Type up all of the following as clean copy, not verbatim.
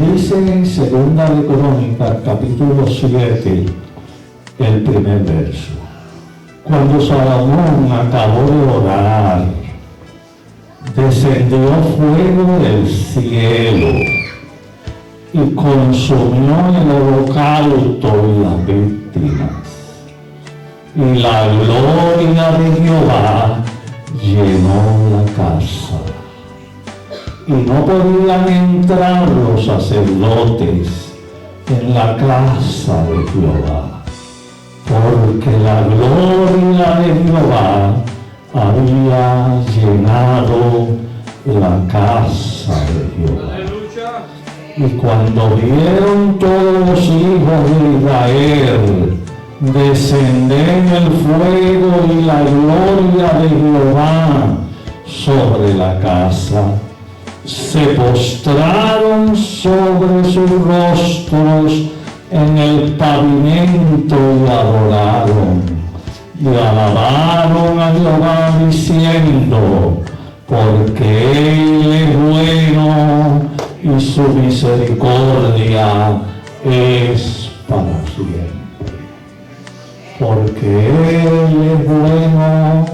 dice en 2 de Crónicas, capítulo 7, el primer verso. Cuando Salomón acabó de orar, descendió fuego del cielo y consumió el holocausto y las víctimas. Y la gloria de Jehová llenó la casa. Y no podían entrar los sacerdotes en la casa de Jehová, porque la gloria de Jehová había llenado la casa de Jehová. Y cuando vieron todos los hijos de Israel descender el fuego y la gloria de Jehová sobre la casa, se postraron sobre sus rostros en el pavimento y adoraron y alabaron a Jehová diciendo: porque Él es bueno y su misericordia es para siempre. Porque Él es bueno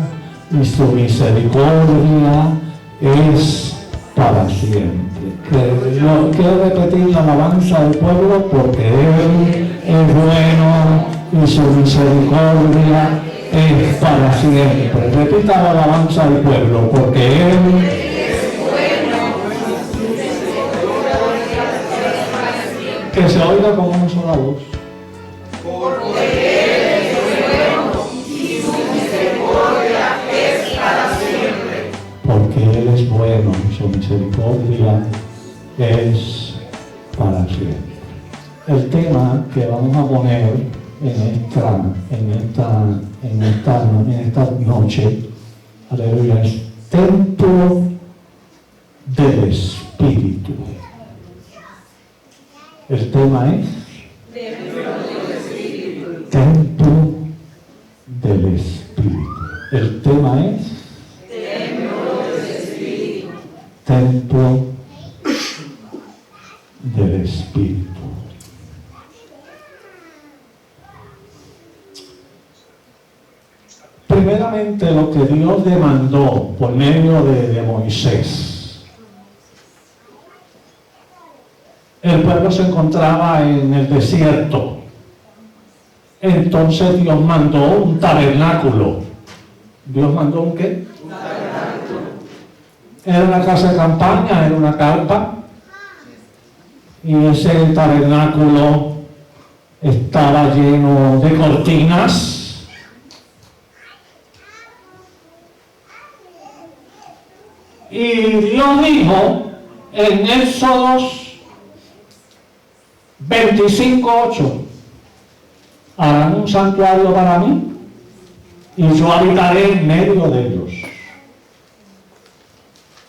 y su misericordia es para siempre. Quiero repetir la alabanza del pueblo: porque Él es bueno y su misericordia es para siempre. Repita la alabanza del pueblo: porque Él es bueno y su misericordia es para siempre. Que se oiga con una sola voz. Porque Él es bueno y su misericordia es para siempre. Porque Él es bueno y su misericordia es para siempre. El tema que vamos a poner en esta noche, aleluya, es templo del Espíritu. El tema es templo del Espíritu. El tema es templo del Espíritu. Primeramente, lo que Dios demandó por medio de Moisés. El pueblo se encontraba en el desierto. Entonces Dios mandó un tabernáculo. ¿Dios mandó un qué? Un tabernáculo. Era una casa de campaña, era una carpa. Y ese tabernáculo estaba lleno de cortinas. Y Dios dijo en Éxodo 25:8: harán un santuario para mí y yo habitaré en medio de ellos.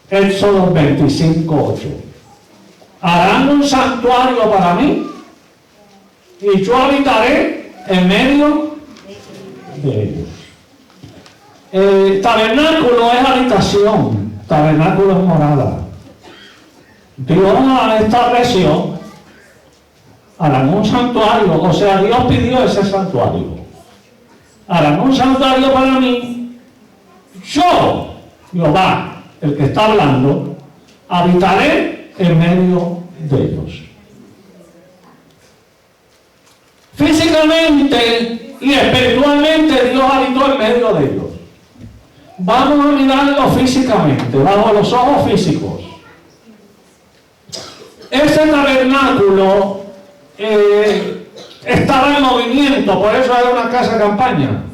Éxodo 25:8: harán un santuario para mí y yo habitaré en medio de ellos. El tabernáculo es habitación. Tabernáculo es morada. Dios estableció, harán un santuario, o sea, Dios pidió ese santuario. Harán un santuario para mí. Yo, Jehová, el que está hablando, habitaré en medio de ellos. Físicamente y espiritualmente Dios habitó en medio de ellos. Vamos a mirarlo físicamente, bajo los ojos físicos. Ese tabernáculo estaba en movimiento, por eso era una casa de campaña.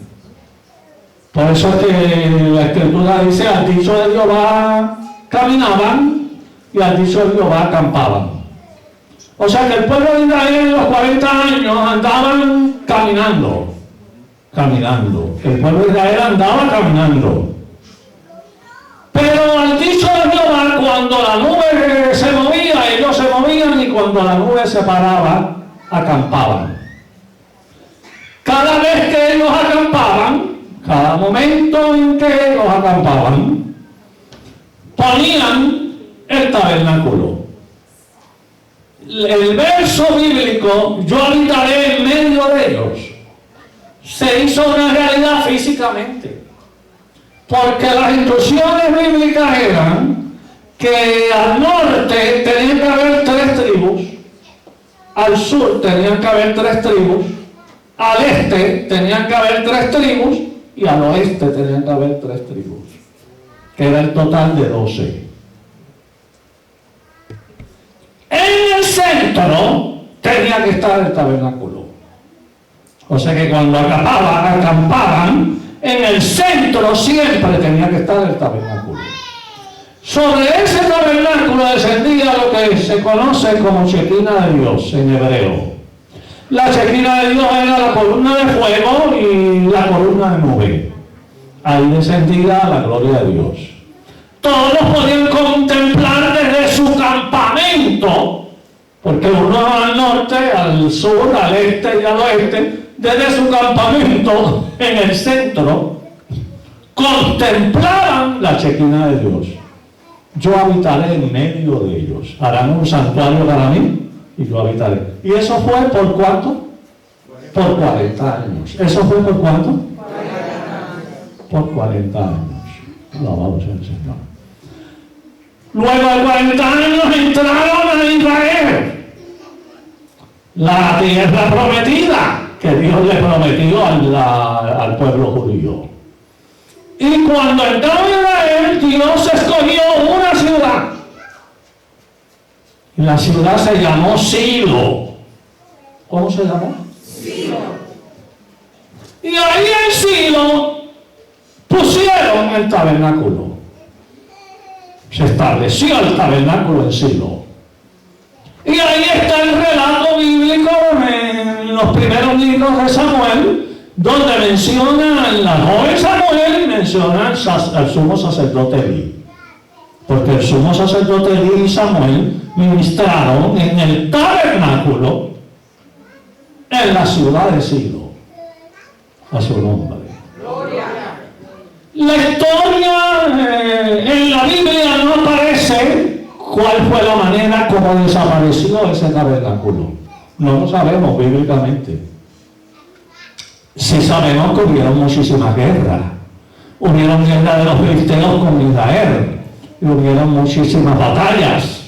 Por eso es que la Escritura dice: al dicho de Jehová caminaban y al dicho de Jehová acampaban. O sea que el pueblo de Israel en los 40 años andaban caminando. El pueblo de Israel andaba caminando. Pero al dicho de Jehová, cuando la nube se movía, ellos se movían, y cuando la nube se paraba, acampaban. Cada vez que ellos acampaban, cada momento en que ellos acampaban, ponían el tabernáculo. el verso bíblico, yo habitaré en medio de ellos, se hizo una realidad físicamente. Porque las instrucciones bíblicas eran que al norte tenían que haber 3 tribus, al sur tenían que haber 3 tribus, al este tenían que haber 3 tribus y al oeste tenían que haber 3 tribus, que era el total de 12. En el centro tenía que estar el tabernáculo. O sea que cuando acampaban, en el centro siempre tenía que estar el tabernáculo. Sobre ese tabernáculo descendía lo que se conoce como Shekinah de Dios en hebreo. La Shekinah de Dios era la columna de fuego y la columna de nube. Ahí descendía la gloria de Dios. Todos podían contemplar desde su campamento, porque uno al norte, al sur, al este y al oeste, desde su campamento en el centro, contemplaban la Shekinah de Dios. Yo habitaré en medio de ellos. Harán un santuario para mí y yo habitaré. ¿Y eso fue por cuánto? Por 40 años. ¿Eso fue por cuánto? Por 40 años. Alabado sea el Señor. Luego de 40 años entraron a Israel, la tierra prometida que Dios le prometió al pueblo judío. Y cuando entraron a Israel, Dios escogió una ciudad. Y la ciudad se llamó Silo. ¿Cómo se llamó? Silo. Y ahí en Silo pusieron el tabernáculo. Se estableció el tabernáculo en Silo. Y ahí está el relato bíblico en los primeros libros de Samuel, donde menciona la joven Samuel y menciona al sumo sacerdote Elí. Porque el sumo sacerdote Elí y Samuel ministraron en el tabernáculo en la ciudad de Silo. A su nombre. La historia en la Biblia no aparece cuál fue la manera como desapareció ese tabernáculo. No lo sabemos bíblicamente. Sí sabemos que hubieron muchísimas guerras. Hubieron guerra de los filisteos con Israel. Y hubieron muchísimas batallas.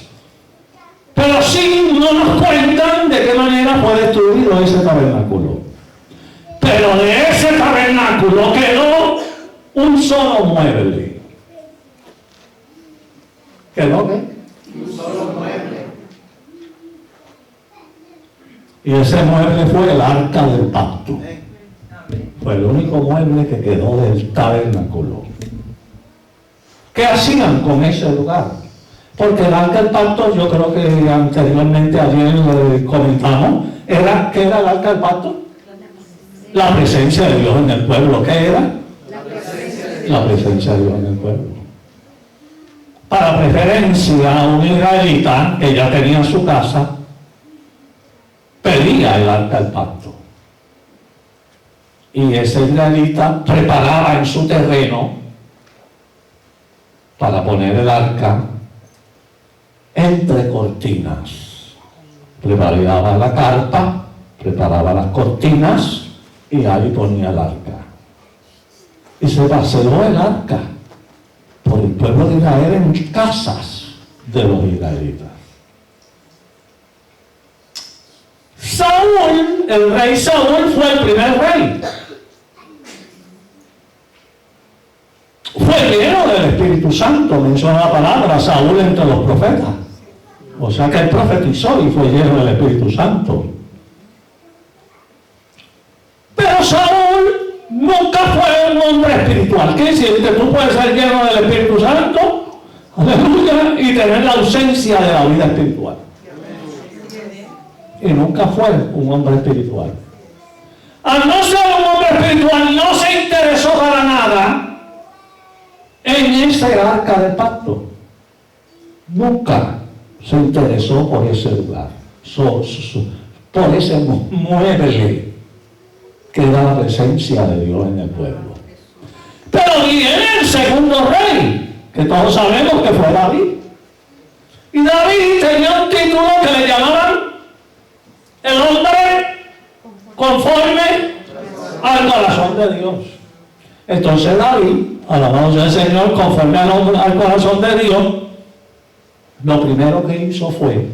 Pero sí no nos cuentan de qué manera fue destruido ese tabernáculo. Pero de ese tabernáculo quedó un solo mueble. ¿Quedó qué? Un solo mueble. Y ese mueble fue el arca del pacto. Fue el único mueble que quedó del tabernáculo. ¿Qué hacían con ese lugar? Porque el arca del pacto, yo creo que anteriormente ayer comentamos, ¿qué era el arca del pacto? La presencia de Dios en el pueblo. ¿Qué era? La presencia de Dios en el pueblo. Para preferencia a un israelita que ya tenía su casa, pedía el arca del pacto. Y ese israelita preparaba en su terreno para poner el arca entre cortinas. Preparaba la carpa, preparaba las cortinas y ahí ponía el arca. Y se paseó el arca por el pueblo de Israel en casas de los israelitas. Saúl, el rey Saúl, fue el primer rey. Fue lleno del Espíritu Santo, menciona la palabra Saúl entre los profetas. O sea que él profetizó y fue lleno del Espíritu Santo. Pero Saúl nunca fue un hombre espiritual. ¿Qué decir? Que tú puedes ser lleno del Espíritu Santo, aleluya, y tener la ausencia de la vida espiritual. Y nunca fue un hombre espiritual. Al no ser un hombre espiritual, no se interesó para nada en ese arca del pacto. Nunca se interesó por ese lugar, por ese mueble que era la presencia de Dios en el pueblo. Pero viene el segundo rey, que todos sabemos que fue David. Y David tenía un título que le llamaban conforme al corazón de Dios. Entonces David, alabado sea el Señor, conforme al corazón de Dios, lo primero que hizo fue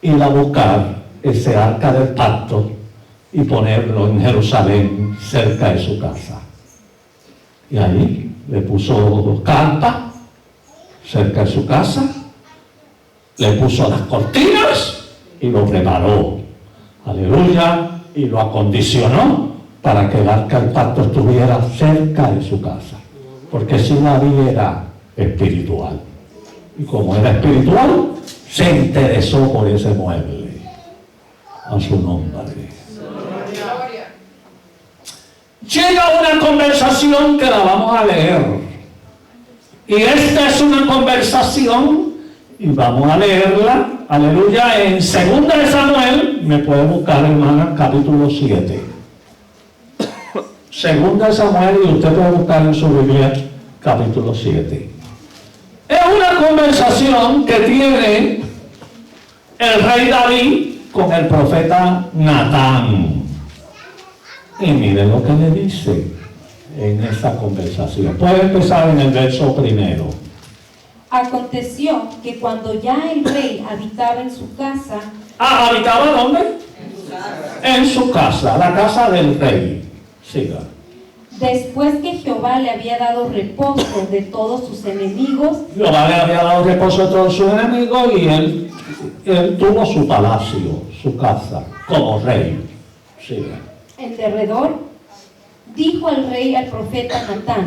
ir a buscar ese arca del pacto y ponerlo en Jerusalén, cerca de su casa. Y ahí le puso carpa cerca de su casa, le puso las cortinas y lo preparó. Aleluya. Y lo acondicionó para que el arca del pacto estuviera cerca de su casa. Porque si David era espiritual. Y como era espiritual, se interesó por ese mueble. A su nombre. Llega una conversación que la vamos a leer. Y esta es una conversación, y vamos a leerla, aleluya, en 2 de Samuel, me puede buscar, hermana, capítulo 7. 2 de Samuel, y usted puede buscar en su Biblia, capítulo 7. Es una conversación que tiene el rey David con el profeta Natán. Y miren lo que le dice en esa conversación. Puede empezar en el verso primero. Aconteció que cuando ya el rey habitaba en su casa... ¿Habitaba dónde? En su casa, la casa del rey. Siga. Después que Jehová le había dado reposo de todos sus enemigos... Jehová le había dado reposo de todos sus enemigos y él tuvo su palacio, su casa, como rey. Siga. En derredor, dijo el rey al profeta Natán.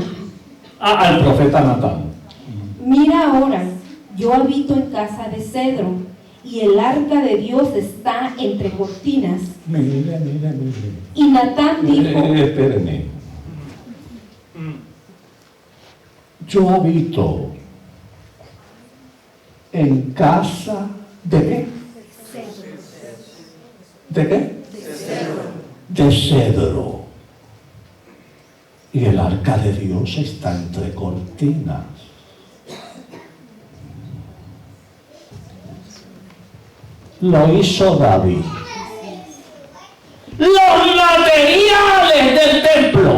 Al profeta Natán. Mira ahora, yo habito en casa de cedro, y el arca de Dios está entre cortinas. Mire. Y Natán dijo... Espérenme. Yo habito en casa ¿de qué? ¿De qué? De cedro. Y el arca de Dios está entre cortinas. Lo hizo David. Los materiales del templo,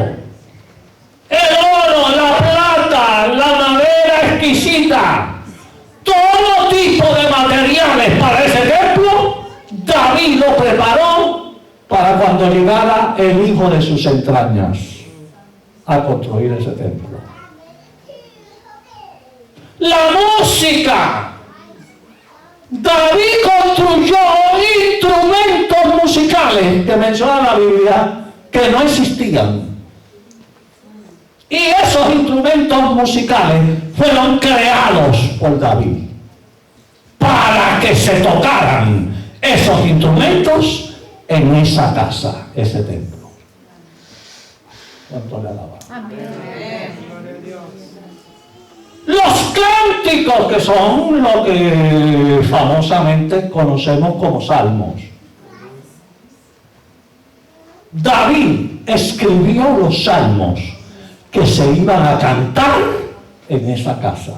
el oro, la plata, la madera exquisita, todo tipo de materiales para ese templo, David lo preparó para cuando llegara el hijo de sus entrañas a construir ese templo. La música. David construyó instrumentos musicales que menciona la Biblia que no existían. Y esos instrumentos musicales fueron creados por David para que se tocaran esos instrumentos en esa casa, ese templo. ¿Cuánto le alaba? Amén. Los cánticos, que son lo que famosamente conocemos como salmos. David escribió los salmos que se iban a cantar en esa casa.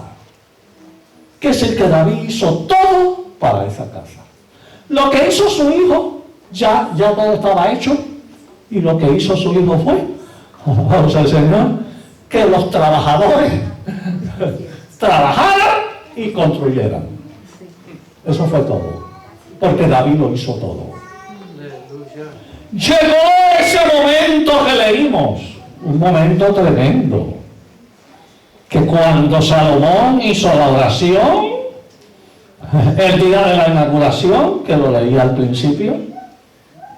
Que es el que David hizo todo para esa casa. Lo que hizo su hijo, ya todo estaba hecho. Y lo que hizo su hijo fue, vamos al Señor, que los trabajadores trabajaran y construyeran. Eso fue todo. Porque David lo hizo todo. Llegó ese momento que leímos. Un momento tremendo. Que cuando Salomón hizo la oración, el día de la inauguración, que lo leí al principio,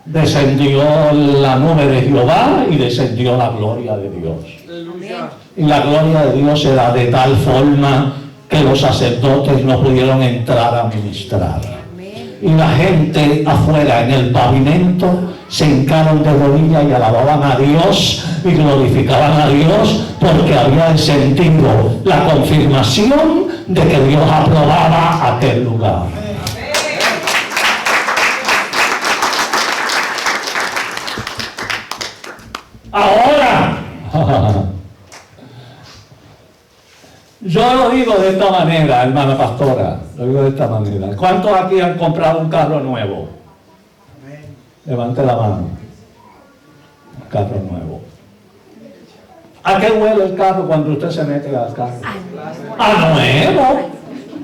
descendió la nube de Jehová y descendió la gloria de Dios. Y la gloria de Dios era de tal forma que los sacerdotes no pudieron entrar a ministrar. Y la gente afuera en el pavimento se hincaron de rodillas y alababan a Dios y glorificaban a Dios porque habían sentido la confirmación de que Dios aprobaba aquel lugar. Ahora, yo lo digo de esta manera, hermana pastora, lo digo de esta manera. ¿Cuántos aquí han comprado un carro nuevo? Levante la mano. Carro nuevo. ¿A qué huele el carro cuando usted se mete al carro? ¡A nuevo!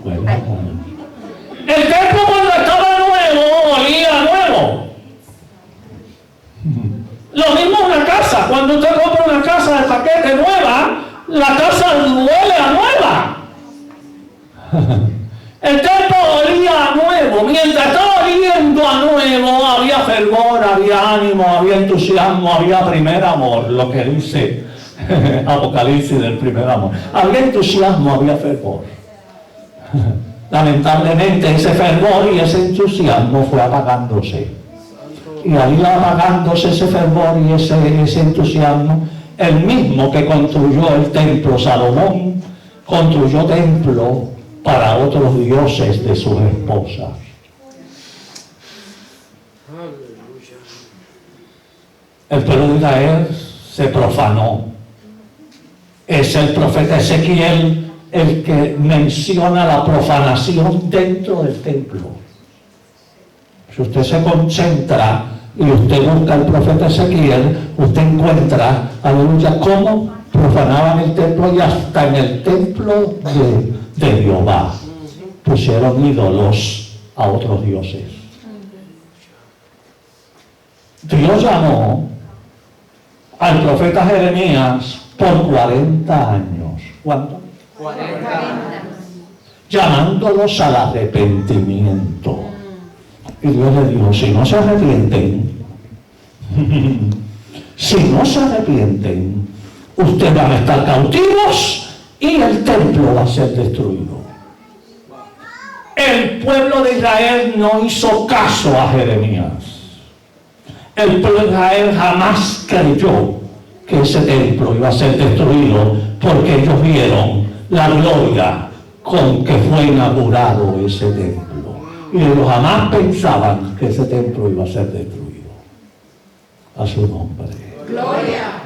Huele a nuevo. El templo cuando estaba nuevo, olía a nuevo. Lo mismo una casa. Cuando usted compra una casa de paquete nueva, la casa huele a nueva. El templo olía a nuevo. Mientras estaba oliendo a nuevo, había fervor, había ánimo, había entusiasmo, había primer amor, lo que dice Apocalipsis del primer amor. Había entusiasmo, había fervor. Lamentablemente ese fervor y ese entusiasmo fue apagándose. Y al ir apagándose ese fervor y ese entusiasmo, el mismo que construyó el templo Salomón, construyó templo para otros dioses de sus esposas. El pueblo de Israel se profanó. Es el profeta Ezequiel el que menciona la profanación dentro del templo. Si usted se concentra y usted busca al profeta Ezequiel, usted encuentra, aleluya, cómo profanaban el templo, y hasta en el templo de Jehová pusieron ídolos a otros dioses. Dios llamó al profeta Jeremías por 40 años. ¿Cuánto? 40. Llamándolos al arrepentimiento. Y Dios le dijo, si no se arrepienten, ustedes van a estar cautivos y el templo va a ser destruido. El pueblo de Israel no hizo caso a Jeremías. El pueblo de Israel jamás creyó que ese templo iba a ser destruido, porque ellos vieron la gloria con que fue inaugurado ese templo. Y ellos jamás pensaban que ese templo iba a ser destruido. A su nombre. Gloria.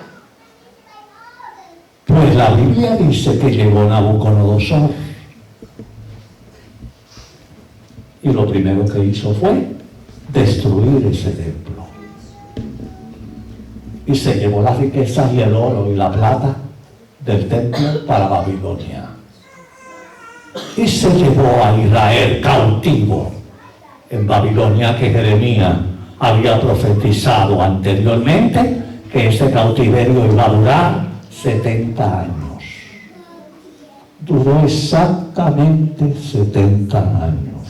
Pues la Biblia dice que llegó Nabucodonosor. Y lo primero que hizo fue destruir ese templo. Y se llevó las riquezas y el oro y la plata del templo para Babilonia. Y se llevó a Israel cautivo en Babilonia, que Jeremías había profetizado anteriormente que ese cautiverio iba a durar 70 años. Duró exactamente 70 años,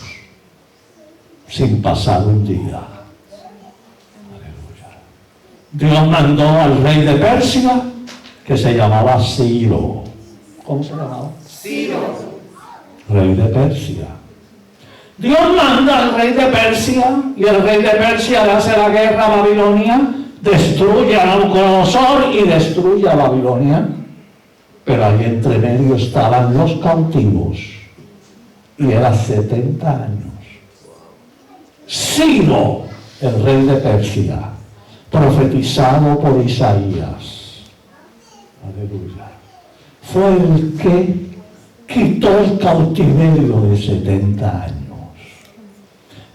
sin pasar un día. Aleluya. Dios mandó al rey de Persia, que se llamaba Ciro. ¿Cómo se llamaba? Ciro. Rey de Persia. Dios manda al rey de Persia, y el rey de Persia le hace la guerra a Babilonia, destruye a Nabucodonosor y destruye a Babilonia. Pero ahí entre medio estaban los cautivos, y era 70 años. Ciro, el rey de Persia, profetizado por Isaías, aleluya, fue el que quitó el cautiverio de 70 años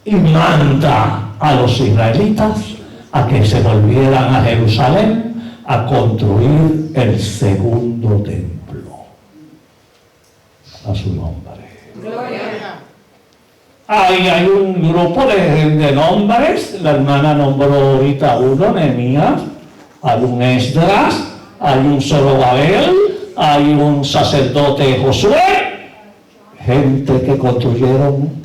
y manda a los israelitas a que se volvieran a Jerusalén a construir el segundo templo. A su nombre. Gloria. Ahí hay un grupo de nombres. La hermana nombró ahorita uno, Nehemías. Hay un Esdras, hay un Zorobabel, hay un sacerdote Josué. Gente que construyeron.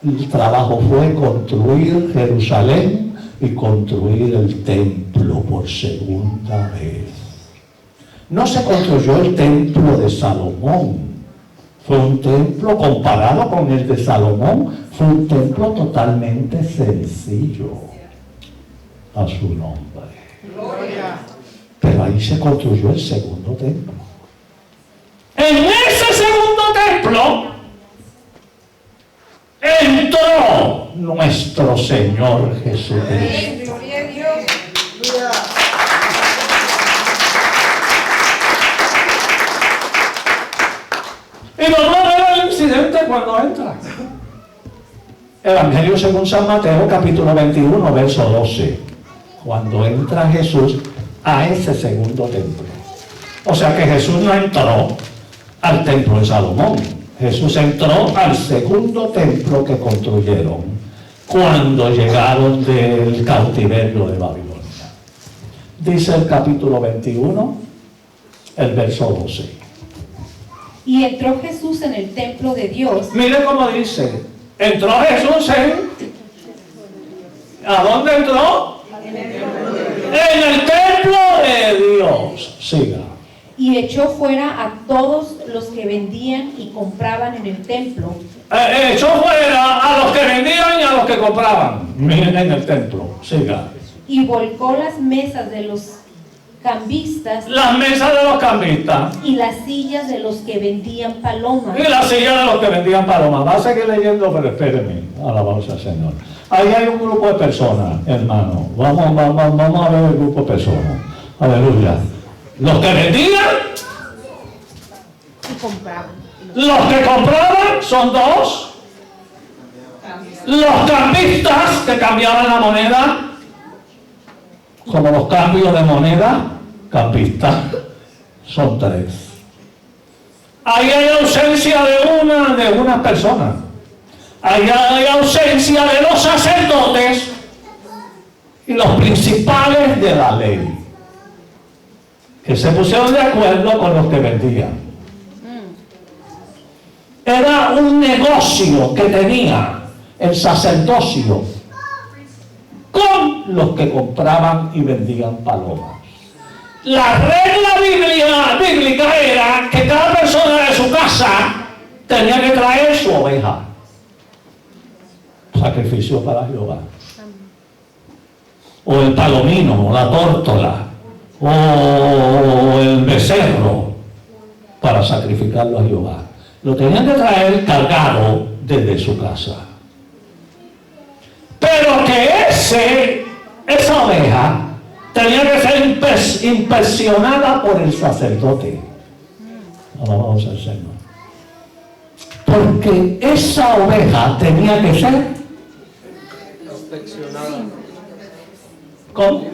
El trabajo fue construir Jerusalén y construir el templo por segunda vez. No se construyó el templo de Salomón. Fue un templo, comparado con el de Salomón, fue un templo totalmente sencillo. A su nombre. Gloria. Pero ahí se construyó el segundo templo. En ese segundo templo entró nuestro Señor Jesucristo. Gloria a Dios. Y nos va a ver el incidente cuando entra. Evangelio según San Mateo, capítulo 21, verso 12. cuando entra Jesús a ese segundo templo. O sea que Jesús no entró al templo de Salomón. Jesús entró al segundo templo que construyeron cuando llegaron del cautiverio de Babilonia. Dice el capítulo 21, el verso 12. Y entró Jesús en el templo de Dios. Mire cómo dice, entró Jesús en... ¿A dónde entró? En el templo de Dios. Siga. Y echó fuera a todos los que vendían y compraban en el templo. Echó fuera a los que vendían y a los que compraban. Miren en el templo. Siga. Y volcó las mesas de los cambistas Las mesas de los cambistas y las sillas de los que vendían palomas. y las sillas de los que vendían palomas. Va a seguir leyendo, pero espéreme. Alabanza al Señor. Ahí hay un grupo de personas, hermano. Vamos a ver el grupo de personas. Aleluya. Los que vendían, Y compraban. los que compraban son dos. Los cambistas que cambiaban la moneda, como los cambios de moneda, campistas, son tres. Ahí hay ausencia de unas personas. Ahí hay ausencia de los sacerdotes y los principales de la ley, que se pusieron de acuerdo con los que vendían. Era un negocio que tenía el sacerdocio con los que compraban y vendían palomas. La regla bíblica era que cada persona de su casa tenía que traer su oveja, sacrificio para Jehová, o el palomino, o la tórtola, o el becerro, para sacrificarlo a Jehová. Lo tenían que traer cargado desde su casa. Pero que esa oveja tenía que ser inspeccionada por el sacerdote. Alabamos al Señor. Porque esa oveja tenía que ser inspeccionada. ¿cómo?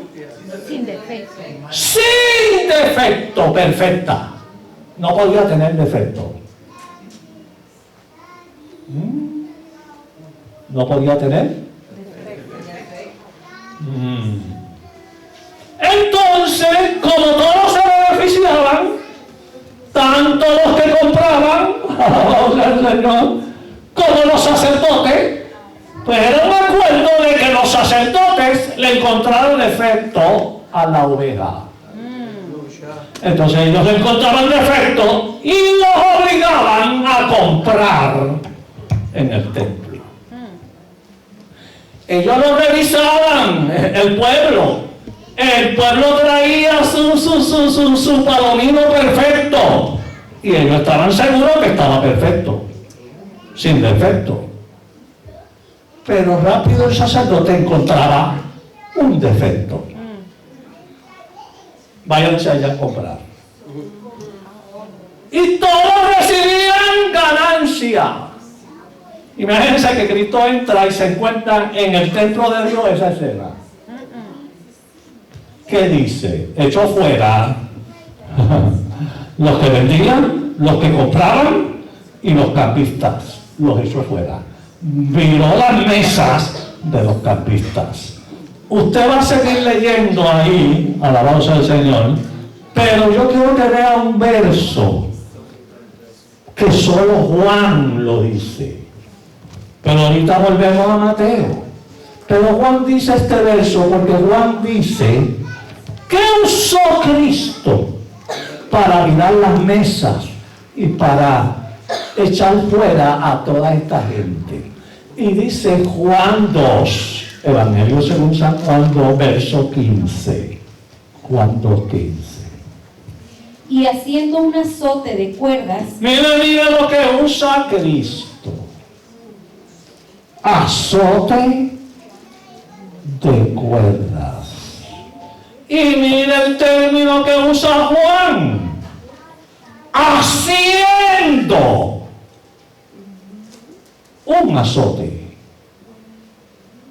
Sin defecto. Sin defecto, perfecta. No podía tener defecto. No podía tener. Entonces, como todos se beneficiaban, tanto los que compraban, como los sacerdotes, pues era un acuerdo de que los sacerdotes le encontraron defecto a la oveja. Entonces ellos encontraban defecto y los obligaban a comprar en el templo. Ellos lo revisaban, el pueblo. El pueblo traía su palomino perfecto. Y ellos estaban seguros que estaba perfecto, sin defecto. Pero rápido el sacerdote encontraba un defecto. Váyanse allá a comprar. Y todos recibían ganancia. Imagínense que Cristo entra y se encuentra en el templo de Dios esa escena. ¿Qué dice? Echó fuera los que vendían, los que compraban y los campistas. Los echó fuera. Viró las mesas de los campistas. Usted va a seguir leyendo ahí, alabanza al Señor, pero yo quiero que vea un verso que solo Juan lo dice. Pero ahorita volvemos a Mateo. Pero Juan dice este verso porque Juan dice que usó Cristo para virar las mesas y para echar fuera a toda esta gente. Y dice Juan 2, Evangelio según San Juan 2, verso 15. Juan 2:15. Y haciendo un azote de cuerdas, Mira lo que usa Cristo. Azote de cuerdas. Y mira el término que usa Juan. Haciendo un azote.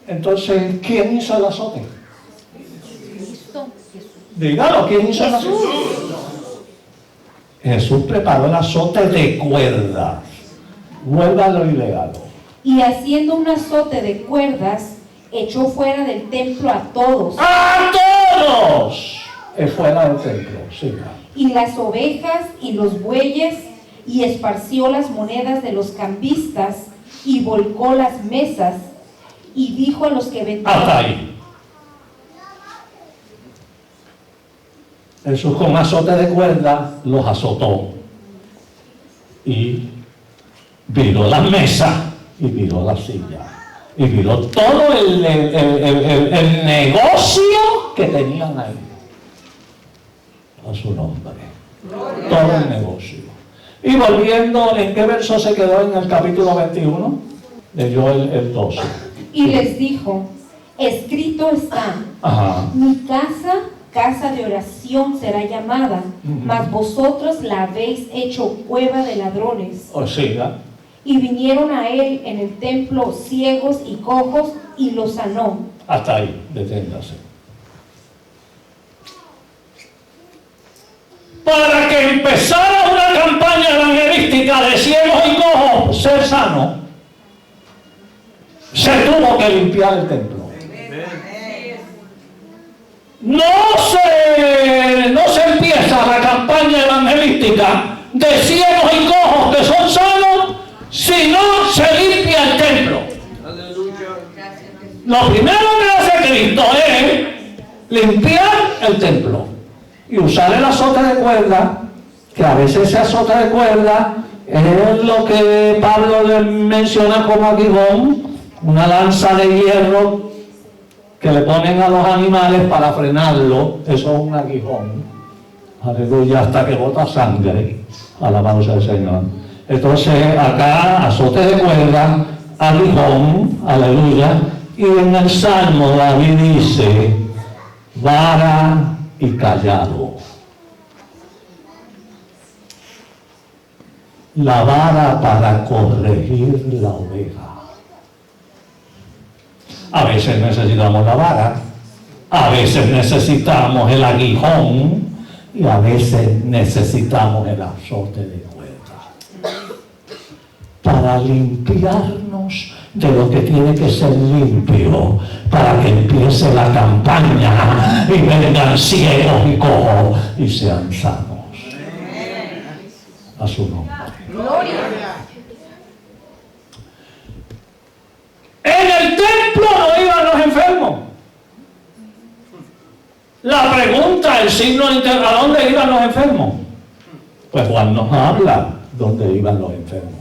Entonces, ¿quién hizo el azote? Dígalo, ¿quién hizo el azote? Jesús preparó el azote de cuerdas. Vuélvalo y léalo. Y haciendo un azote de cuerdas, echó fuera del templo a todos. ¡A todos! Es fuera del templo, siga. Y las ovejas y los bueyes, y esparció las monedas de los cambistas, y volcó las mesas, y dijo a los que vendían. Hasta ahí. Jesús con azote de cuerda los azotó. Y viró las mesas, y viró la silla, y viró todo el negocio que tenían ahí. A su nombre. Todo el negocio. Y volviendo, ¿en qué verso se quedó en el capítulo 21? Leyó el 12. Y les dijo: escrito está, Ajá. mi casa, casa de oración será llamada, mas vosotros la habéis hecho cueva de ladrones. O siga. Y vinieron a él en el templo ciegos y cojos, y los sanó. Hasta ahí, deténgase. Para que empezara una campaña evangelística de ciegos y cojos ser sano, se tuvo que limpiar el templo. No se empieza la campaña evangelística de ciegos y cojos que son sanos si no se limpia el templo. Lo primero que hace Cristo es limpiar el templo y usar el azote de cuerda, que a veces ese azote de cuerda es lo que Pablo le menciona como aguijón, una lanza de hierro que le ponen a los animales para frenarlo. Eso es un aguijón, aleluya, hasta que bota sangre. Alabado sea el Señor. Entonces acá azote de cuerda, aguijón, aleluya. Y en el Salmo David dice vara y callado. La vara para corregir la oveja. A veces necesitamos la vara, a veces necesitamos el aguijón y a veces necesitamos el azote de cuerda para limpiarnos de lo que tiene que ser limpio, para que empiece la campaña y vengan ciegos y cojos y sean sanos. A su nombre. En el templo no iban los enfermos. La pregunta, el signo de interrogación, ¿a dónde iban los enfermos? Pues Juan nos habla dónde iban los enfermos.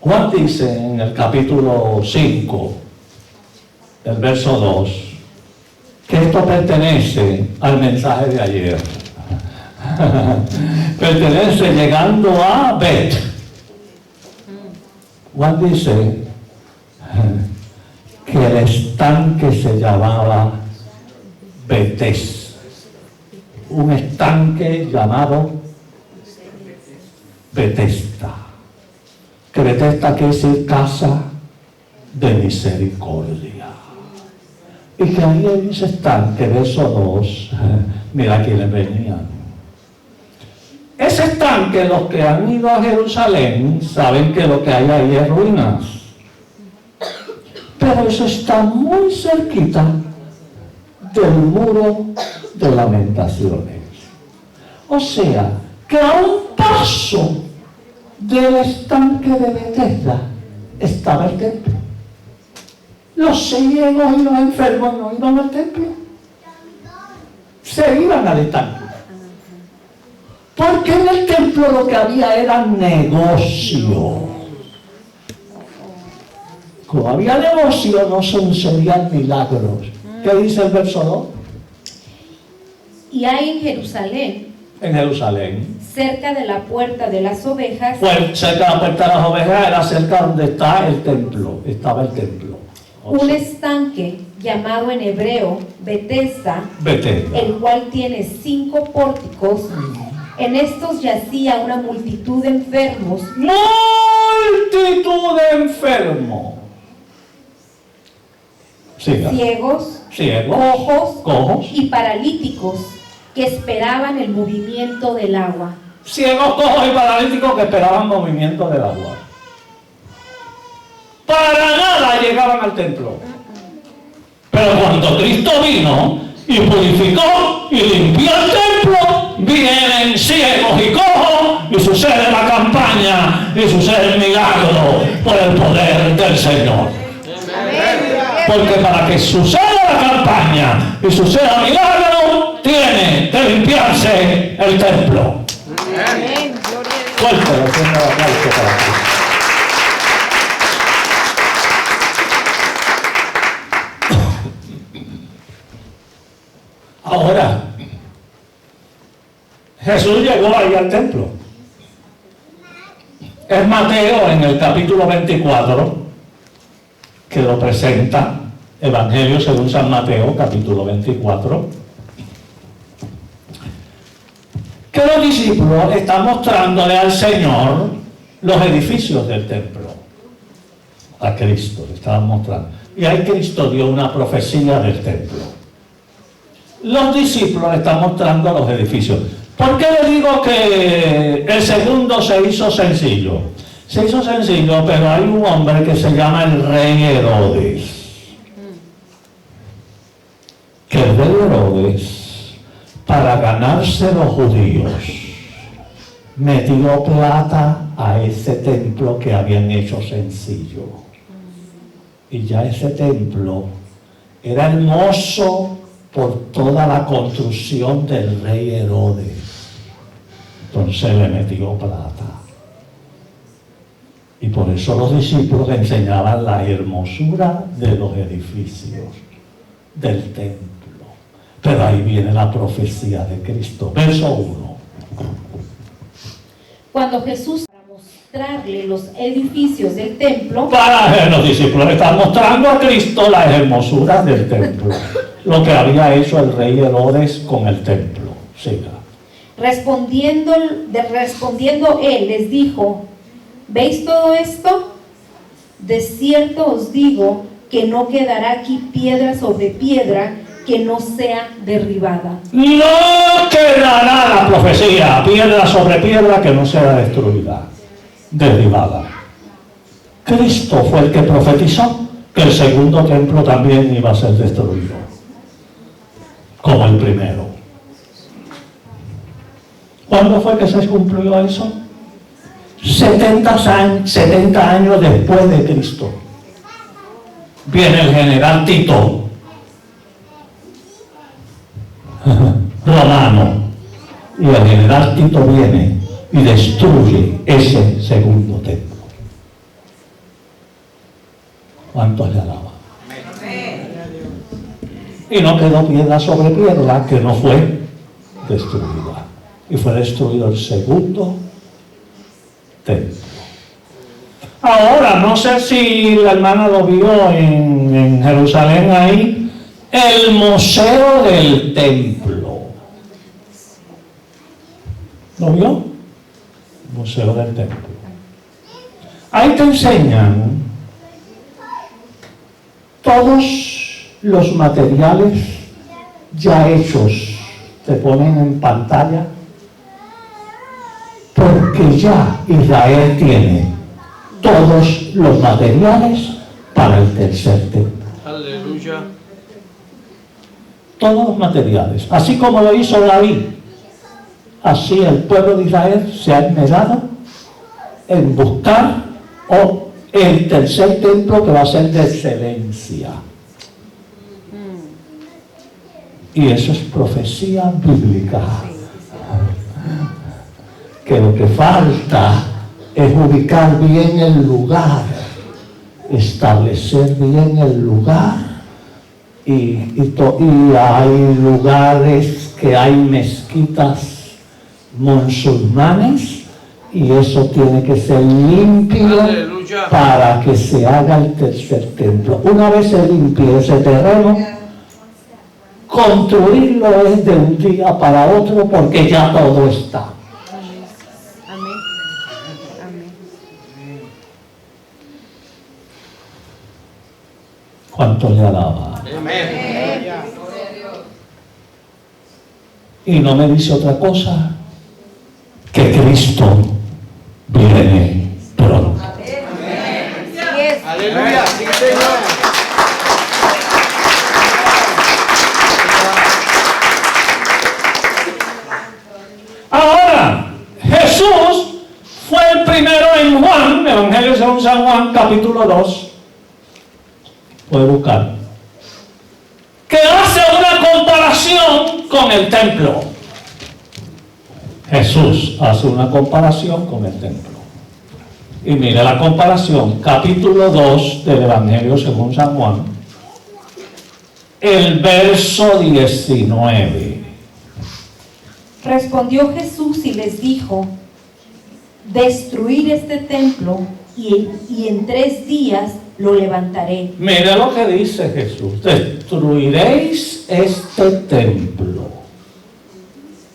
Juan dice en el capítulo 5, el verso 2, que esto pertenece al mensaje de ayer. Pertenece llegando a Bet. Juan dice que el estanque se llamaba Betés, un estanque llamado Betesda, que Betesda quiere decir casa de misericordia, y que ahí en ese estanque, verso 2, mira quiénes venían. Ese estanque, los que han ido a Jerusalén saben que lo que hay ahí es ruinas, pero eso está muy cerquita del muro de Lamentaciones. O sea, que a un paso del estanque de Betesda estaba el templo. Los ciegos y los enfermos no iban al templo, se iban al estanque. Porque en el templo lo que había era negocio. Como había negocio, no sucedían milagros. ¿Qué dice el verso 2? Y hay en Jerusalén, En Jerusalén. cerca de la puerta de las ovejas, Pues cerca de la puerta de las ovejas era cerca donde está el templo. Estaba el templo. un estanque llamado en hebreo Betesda, Betesda. el cual tiene 5 pórticos. En estos yacía una multitud de enfermos, Multitud de enfermos. Siga. ciegos, Ciegos, cojos y paralíticos que esperaban el movimiento del agua. Ciegos, cojos y paralíticos que esperaban movimiento del agua. Para nada llegaban al templo. Pero cuando Cristo vino y purificó y limpió el templo, vienen ciegos y cojos y sucede la campaña y sucede el milagro por el poder del Señor. Porque para que suceda la campaña y suceda el milagro, tiene que limpiarse el templo. Fuerte, lo tengo aplauso para ti. Ahora, Jesús llegó ahí al templo. Es Mateo en el capítulo 24 que lo presenta, Evangelio según San Mateo, capítulo 24, que los discípulos están mostrándole al Señor los edificios del templo. A Cristo le estaban mostrando. Y ahí Cristo dio una profecía del templo. Los discípulos le están mostrando los edificios. ¿Por qué le digo que el segundo se hizo sencillo? Se hizo sencillo, pero hay un hombre que se llama el rey Herodes. Que el rey Herodes, para ganarse los judíos, metió plata a ese templo que habían hecho sencillo. Y ya ese templo era hermoso por toda la construcción del rey Herodes. Entonces le metió plata. Y por eso los discípulos enseñaban la hermosura de los edificios del templo. Pero ahí viene la profecía de Cristo. Verso 1. Cuando Jesús, para mostrarle los edificios del templo, Para los discípulos le están mostrando a Cristo las hermosuras del templo. Lo que había hecho el rey Herodes con el templo. Siga. respondiendo él les dijo: ¿veis todo esto? De cierto os digo que no quedará aquí piedra sobre piedra que no sea derribada. No quedará la profecía, piedra sobre piedra que no sea destruida, derribada. Cristo fue el que profetizó que el segundo templo también iba a ser destruido, como el primero. ¿Cuándo fue que se cumplió eso? 70 años después de Cristo. Viene el general Tito, romano, y el general Tito viene y destruye ese segundo templo. ¿Cuántos le alaban? Y no quedó piedra sobre piedra que no fue destruida. Y fue destruido el segundo templo. Ahora, no sé si la hermana lo vio en Jerusalén ahí, el Museo del Templo. ¿Lo vio? Museo del Templo. Ahí te enseñan todos los materiales ya hechos, te ponen en pantalla, porque ya Israel tiene todos los materiales para el tercer templo. Aleluya. Todos los materiales, así como lo hizo David, así el pueblo de Israel se ha esmerado en buscar el tercer templo que va a ser de excelencia. Y eso es profecía bíblica. Que lo que falta es ubicar bien el lugar, establecer bien el lugar. Y hay lugares que hay mezquitas musulmanes y eso tiene que ser limpio. Aleluya. Para que se haga el tercer templo. Una vez se limpie ese terreno, construirlo es de un día para otro porque ya todo está. Amén. Amén. ¿Cuánto le alaba? Amén. Y no me dice otra cosa que Cristo viene pronto. Aleluya. Sí, Señor. Ahora, Jesús fue el primero en Juan, Evangelio según San Juan, capítulo 2. Puede buscar. Que hace una comparación con el templo. Jesús hace una comparación con el templo. Y mire la comparación, capítulo 2 del Evangelio según San Juan, el verso 19. Respondió Jesús y les dijo: destruir este templo y en 3 días lo levantaré. Mire lo que dice Jesús: destruiréis este templo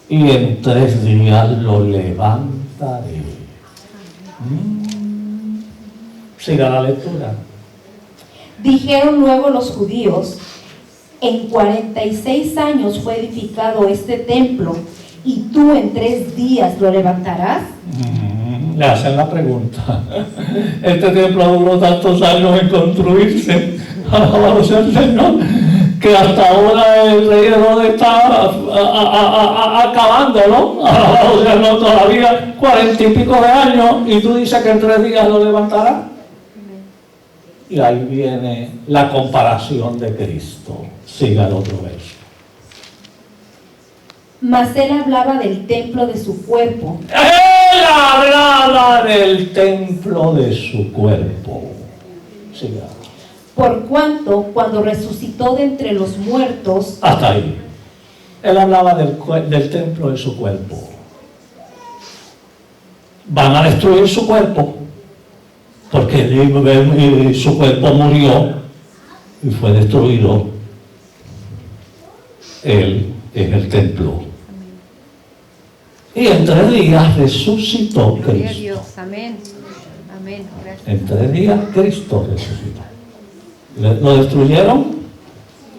y en 3 días lo levantaré. Siga la lectura. Dijeron luego los judíos: en 46 años fue edificado este templo, ¿y tú en 3 días lo levantarás? Le hacen la pregunta. Este templo duró tantos años en construirse, alabado sea el Señor, que hasta ahora el rey Herodes está acabándolo, alabado sea el Señor, todavía 40 y pico de años, y tú dices que en 3 días lo levantará. Y ahí viene la comparación de Cristo. Siga el otro verso. Mas él hablaba del templo de su cuerpo. Él hablaba del templo de su cuerpo. Siga. Por cuanto, cuando resucitó de entre los muertos, Hasta ahí. Él hablaba del templo de su cuerpo. Van a destruir su cuerpo, porque su cuerpo murió y fue destruido. Él es el templo. Y en 3 días resucitó Cristo. Dios, amén. Amén. Gracias. En 3 días Cristo resucitó. Lo destruyeron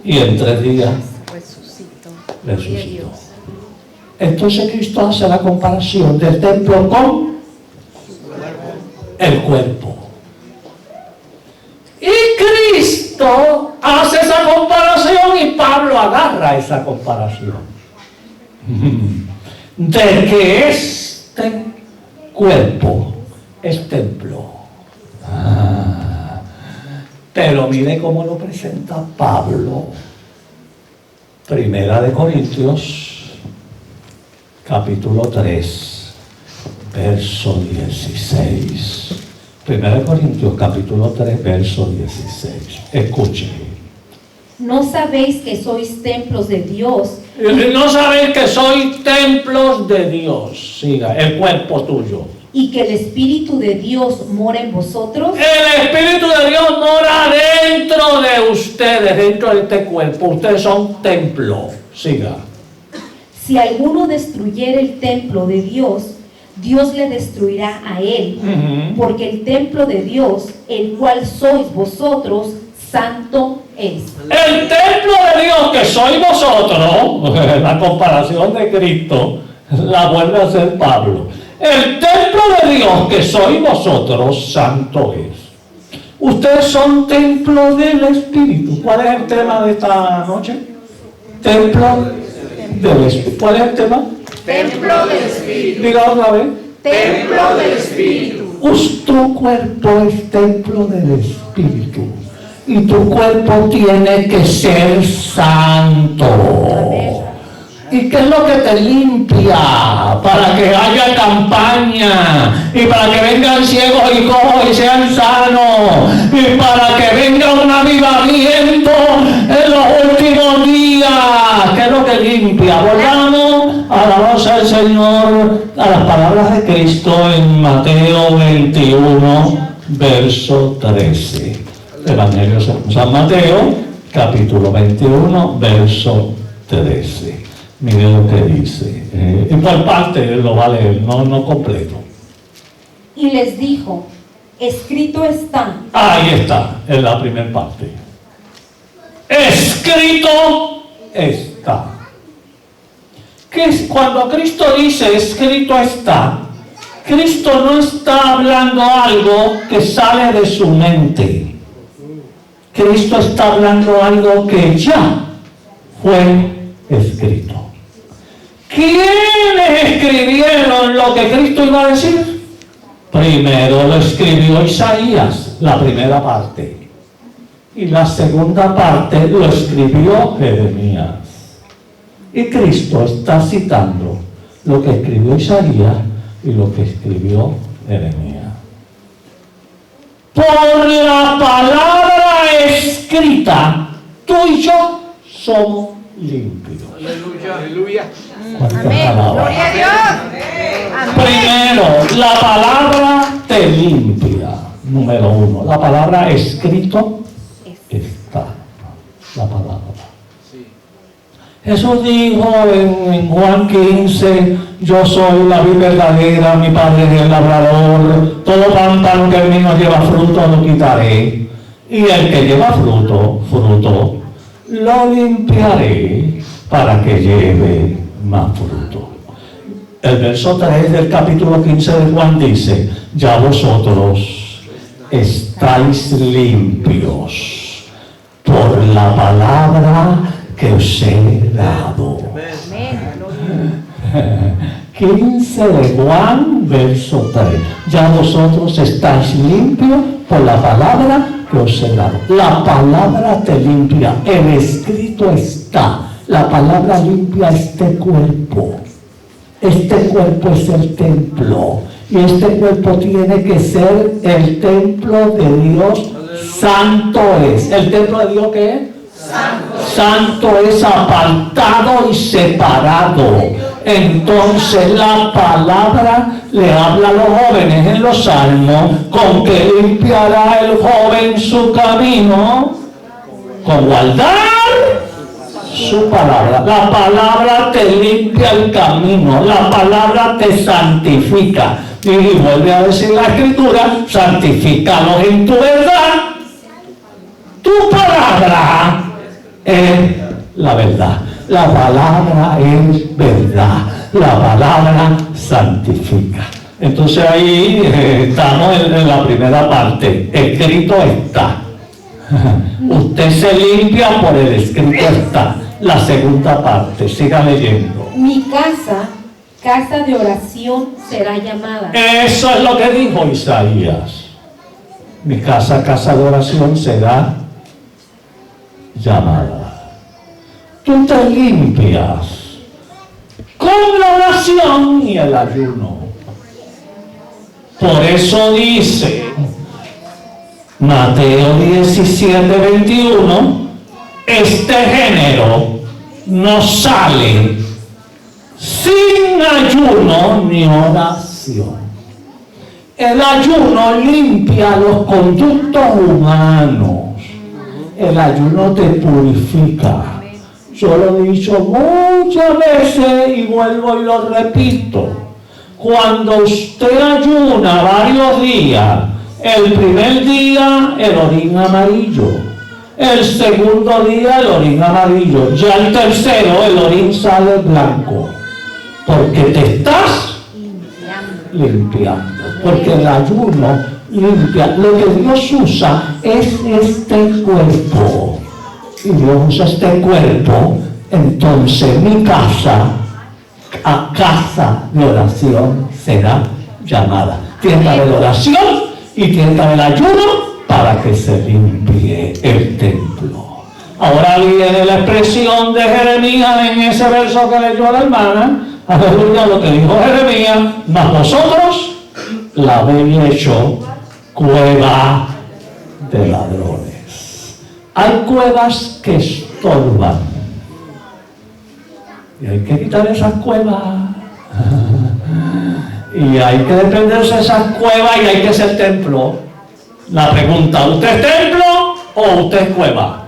y en 3 días Resucitó. resucitó. Entonces Cristo hace la comparación del templo con el cuerpo. Y Cristo hace esa comparación y Pablo agarra esa comparación. De que este cuerpo es templo. Pero mire cómo lo presenta Pablo. Primera de Corintios, capítulo 3, verso 16. Primera de Corintios, capítulo 3, verso 16. Escuche. ¿no sabéis que sois templos de Dios? No sabéis que sois templos de Dios. Siga, el cuerpo tuyo. Y que el Espíritu de Dios mora en vosotros. El Espíritu de Dios mora dentro de ustedes, dentro de este cuerpo. Ustedes son templo. Siga. Si alguno destruyere el templo de Dios, Dios le destruirá a él, porque el templo de Dios, el cual sois vosotros, santo es. El templo de Dios que sois vosotros, la comparación de Cristo, la vuelve a hacer Pablo. El templo de Dios que sois vosotros, santo es. Ustedes son templo del Espíritu. ¿Cuál es el tema de esta noche? Templo del Espíritu. ¿Cuál es el tema? Templo del Espíritu. Diga otra vez. Templo del Espíritu. Tu cuerpo es templo del Espíritu. Y tu cuerpo tiene que ser santo. ¿Y qué es lo que te limpia? Para que haya campaña, y para que vengan ciegos y cojos y sean sanos, y para que venga un avivamiento en los últimos días. ¿Qué es lo que limpia? Volvamos a la voz del Señor, a las palabras de Cristo en Mateo 21, verso 13. Evangelio según San Mateo, capítulo 21, verso 13. Mire lo que dice. En cuál parte lo va a leer, no completo. Y les dijo: escrito está. Ahí está, en la primera parte. escrito está. Que cuando Cristo dice escrito está, Cristo no está hablando algo que sale de su mente. Cristo está hablando algo que ya fue escrito. ¿Quiénes escribieron lo que Cristo iba a decir? Primero lo escribió Isaías, la primera parte. Y la segunda parte lo escribió Jeremías. Y Cristo está citando lo que escribió Isaías y lo que escribió Jeremías. Por la palabra escrita, tú y yo somos limpios. Aleluya. Aleluya. ¿Cuántas Amén. palabras? Gloria a Dios. Amén. Primero, la palabra te limpia. Número uno, la palabra escrito está. La palabra. Jesús dijo en Juan 15, yo soy la vid verdadera, mi Padre es el labrador, todo pámpano que en mí no lleva fruto lo quitaré, y el que lleva fruto, lo limpiaré para que lleve más fruto. El verso 3 del capítulo 15 de Juan dice, ya vosotros estáis limpios por la palabra que os he dado. Amén. 15 de Juan, verso 3. Ya vosotros estáis limpios por la palabra que os he dado. La palabra te limpia. El escrito está. La palabra limpia este cuerpo. Este cuerpo es el templo. Y este cuerpo tiene que ser el templo de Dios. Santo es. ¿El templo de Dios qué es? Santo es apartado y separado. Entonces la palabra le habla a los jóvenes en los salmos, con que limpiará el joven su camino, con guardar su palabra. La palabra te limpia el camino, la palabra te santifica. Y vuelve a decir la Escritura, santifícalos en tu verdad. Tu palabra es la verdad. La palabra es verdad. La palabra santifica. Entonces ahí estamos en la primera parte. Escrito está. Usted se limpia por el escrito está. La segunda parte, siga leyendo. Mi casa, casa de oración será llamada. Eso es lo que dijo Isaías. Mi casa, casa de oración será llamada. Tú te limpias con la oración y el ayuno. Por eso dice Mateo 17:21, este género no sale sin ayuno ni oración. El ayuno limpia los conductos humanos. El ayuno te purifica. Yo lo he dicho muchas veces y vuelvo y lo repito. Cuando usted ayuna varios días, el primer día el orín amarillo, el segundo día el orín amarillo, ya el tercero el orín sale blanco, porque te estás limpiando, porque el ayuno limpia. Lo que Dios usa es este cuerpo. Y Dios usa este cuerpo, entonces mi casa, a casa de oración será llamada. Tiene que haber oración y tiene que haber ayuno para que se limpie el templo. Ahora viene la expresión de Jeremías en ese verso que leyó la hermana. Aleluya, lo que dijo Jeremías, mas vosotros la habéis hecho cueva de ladrones. Hay cuevas que estorban y hay que quitar esas cuevas y hay que desprenderse de esas cuevas y hay que ser templo. La pregunta, ¿usted es templo o usted es cueva?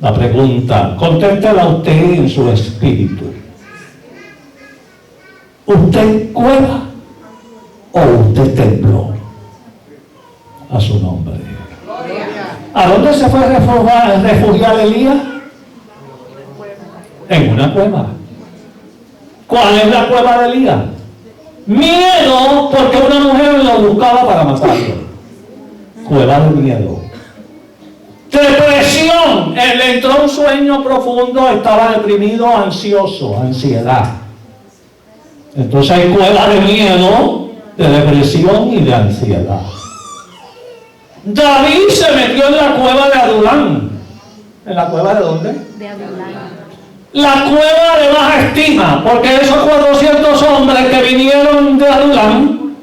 La pregunta, contéstela usted en su espíritu. ¿Usted es cueva o usted es templo? A su nombre. ¿A dónde se fue a refugiar Elías? En una cueva. ¿Cuál es la cueva de Elías? Miedo, porque una mujer lo buscaba para matarlo. Cueva de miedo. Depresión. Él le entró un sueño profundo, estaba deprimido, ansioso, ansiedad. Entonces hay cueva de miedo, de depresión y de ansiedad. David se metió en la cueva de Adulán. ¿En la cueva de dónde? De Adulán. La cueva de baja estima, porque esos 400 hombres que vinieron de Adulán,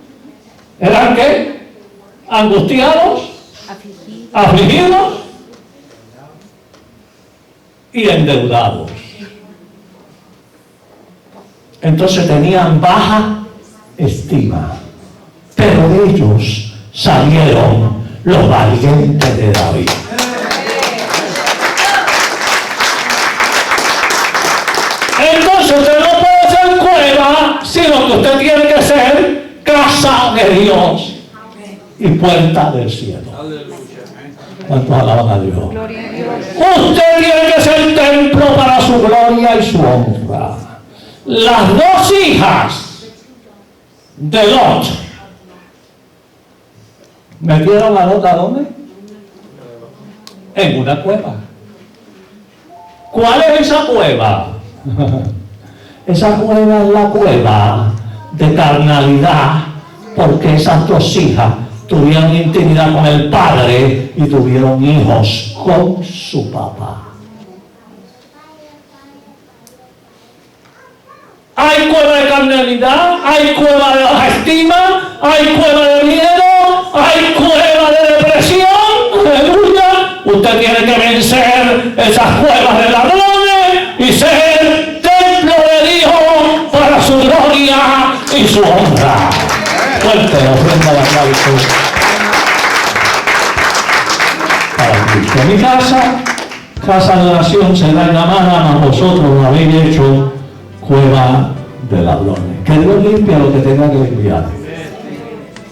¿eran qué? Angustiados, afligidos y endeudados. Entonces tenían baja estima, pero de ellos salieron los valientes de David. Entonces usted no puede ser cueva, sino que usted tiene que ser casa de Dios y puerta del cielo. ¿Cuántos alaban a Dios? Usted tiene que ser templo para su gloria y su honra. Las dos hijas de Lot metieron a Lot ¿a dónde? En una cueva. ¿Cuál es esa cueva? Esa cueva es la cueva de carnalidad, porque esas dos hijas tuvieron intimidad con el padre y tuvieron hijos con su papá. Hay cueva de carnalidad, hay cueva de baja estima, hay cueva de miedo, hay cueva de depresión. Aleluya. Usted tiene que vencer esas cuevas de ladrones y ser templo de Dios para su gloria y su honra. Fuerte ofrenda de aplauso para Cristo. Mi casa de oración será llamada, mas vosotros lo habéis hecho cueva de ladrones. Que Dios limpie lo que tenga que limpiar.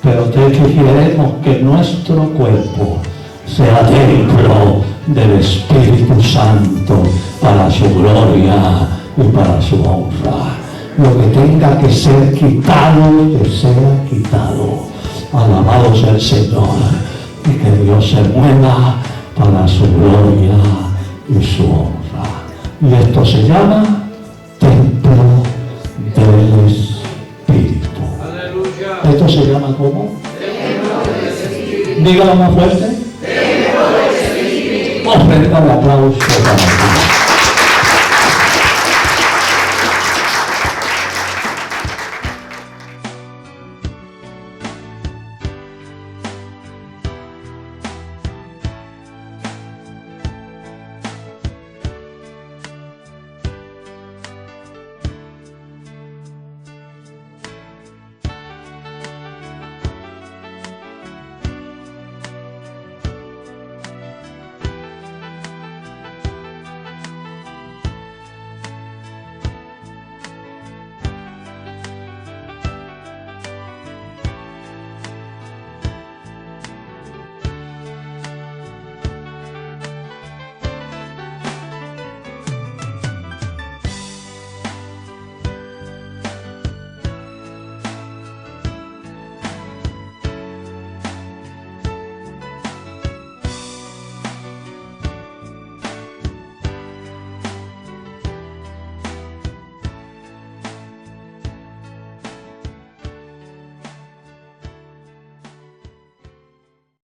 Pero te exigiremos que nuestro cuerpo sea templo del Espíritu Santo para su gloria y para su honra. Lo que tenga que ser quitado, que sea quitado. Alabado sea el Señor. Y que Dios se mueva para su gloria y su honra. Y esto se llama templo del Espíritu. Aleluya. Esto se llama ¿cómo? Templo del Espíritu. Dígalo más fuerte. Templo del Espíritu. Ofrenda el aplauso para Dios.